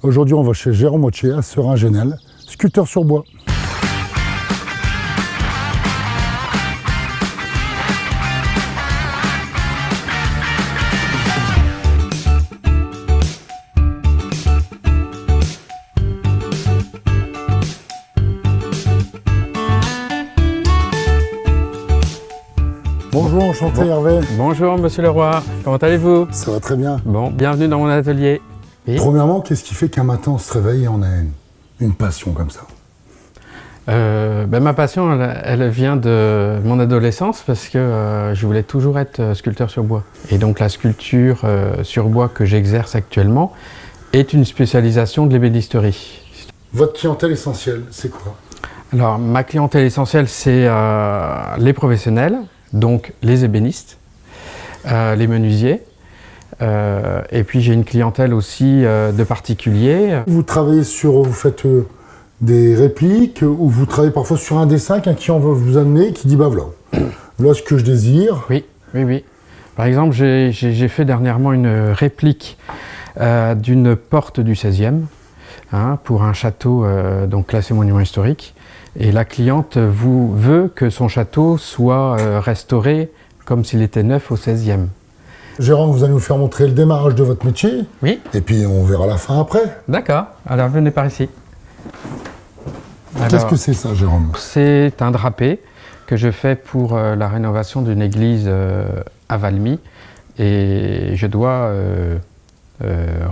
Aujourd'hui, on va chez Jérôme Wauthier à Serein-Genel, sculpteur sur bois. Bonjour, enchanté Hervé. Bonjour Monsieur Leroy, comment allez-vous? Ça va très bien. Bon, bienvenue dans mon atelier. Et Premièrement, qu'est-ce qui fait qu'un matin on se réveille et on a une passion comme ça? ma passion, elle vient de mon adolescence parce que je voulais toujours être sculpteur sur bois. Et donc la sculpture sur bois que j'exerce actuellement est une spécialisation de l'ébénisterie. Votre clientèle essentielle, c'est quoi? Alors ma clientèle essentielle, c'est les professionnels, donc les ébénistes, les menuisiers. Et puis j'ai une clientèle aussi de particuliers. Vous travaillez sur, vous faites des répliques ou vous travaillez parfois sur un dessin qu'un client va vous amener qui dit bah voilà ce que je désire. Oui. Par exemple, j'ai fait dernièrement une réplique d'une porte du 16e pour un château donc classé monument historique. Et la cliente veut que son château soit restauré comme s'il était neuf au 16e. Jérôme, vous allez nous faire montrer le démarrage de votre métier. Oui. Et puis on verra la fin après. D'accord, alors venez par ici. Qu'est-ce que c'est ça, Jérôme? C'est un drapé que je fais pour la rénovation d'une église à Valmy. Et je dois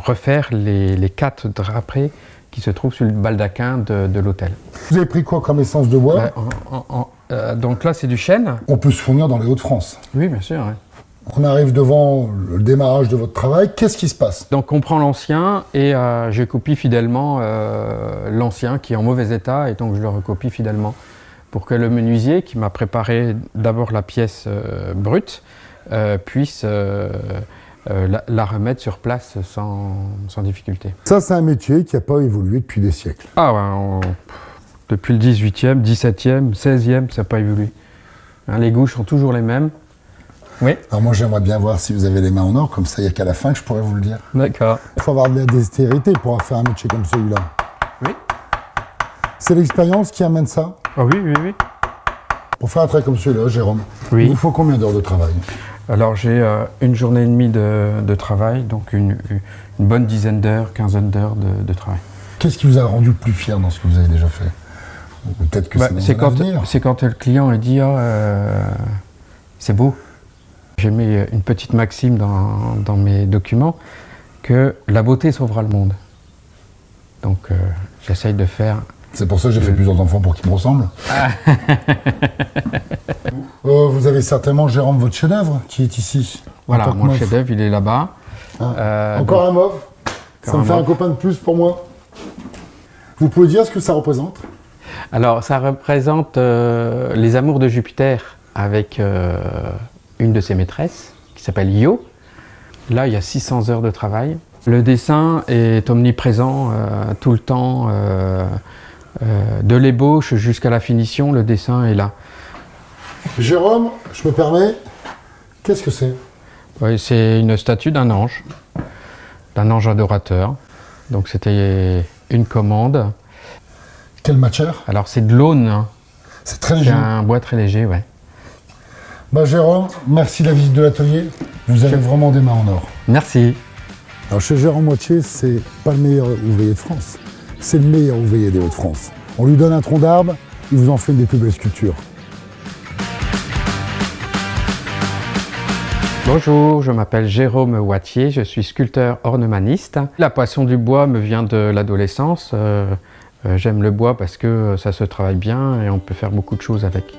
refaire les 4 drapés qui se trouvent sur le baldaquin de l'hôtel. Vous avez pris quoi comme essence de bois? Donc là, c'est du chêne. On peut se fournir dans les Hauts-de-France. Oui, bien sûr. Ouais. On arrive devant le démarrage de votre travail. Qu'est-ce qui se passe? Donc on prend l'ancien et je copie fidèlement l'ancien qui est en mauvais état et donc je le recopie fidèlement pour que le menuisier qui m'a préparé d'abord la pièce brute puisse la remettre sur place sans difficulté. Ça, c'est un métier qui n'a pas évolué depuis des siècles. Ah ouais, depuis le 18e, 17e, 16e, ça n'a pas évolué. Les gouges sont toujours les mêmes. Oui. Alors moi, j'aimerais bien voir si vous avez les mains en or, comme ça, il n'y a qu'à la fin que je pourrais vous le dire. D'accord. Il faut avoir de la dextérité pour faire un métier comme celui-là. Oui. C'est l'expérience qui amène ça? Ah oui. Pour faire un trait comme celui-là, Jérôme, Oui. il vous faut combien d'heures de travail? Alors j'ai une journée et demie de travail, donc une bonne dizaine d'heures, quinzaine d'heures de travail. Qu'est-ce qui vous a rendu le plus fier dans ce que vous avez déjà fait? Ou peut-être que c'est quand le client dit c'est beau. J'ai mis une petite maxime dans mes documents que la beauté sauvera le monde. Donc j'essaye de faire... C'est pour ça que j'ai fait plusieurs enfants pour qu'ils me ressemblent. Vous avez certainement, Jérôme, votre chef-d'œuvre qui est ici. Voilà, mon chef-d'œuvre, il est là-bas. Encore un mauve. Ça me fait un copain de plus pour moi. Vous pouvez dire ce que ça représente? Alors, ça représente les amours de Jupiter avec une de ses maîtresses, qui s'appelle Io. Là, il y a 600 heures de travail. Le dessin est omniprésent tout le temps. De l'ébauche jusqu'à la finition, le dessin est là. Jérôme, je me permets, qu'est-ce que c'est? Oui, c'est une statue d'un ange adorateur. Donc c'était une commande. Quelle matière? Alors c'est de l'aune. C'est très léger. C'est un bois très léger, ouais. Bah Jérôme, merci de la visite de l'atelier. Vous avez vraiment des mains en or. Merci. Alors chez Jérôme Wauthier, c'est pas le meilleur ouvrier de France. C'est le meilleur ouvrier des Hauts-de-France. On lui donne un tronc d'arbre, il vous en fait une des plus belles sculptures. Bonjour, je m'appelle Jérôme Wauthier, je suis sculpteur ornemaniste. La passion du bois me vient de l'adolescence. J'aime le bois parce que ça se travaille bien et on peut faire beaucoup de choses avec.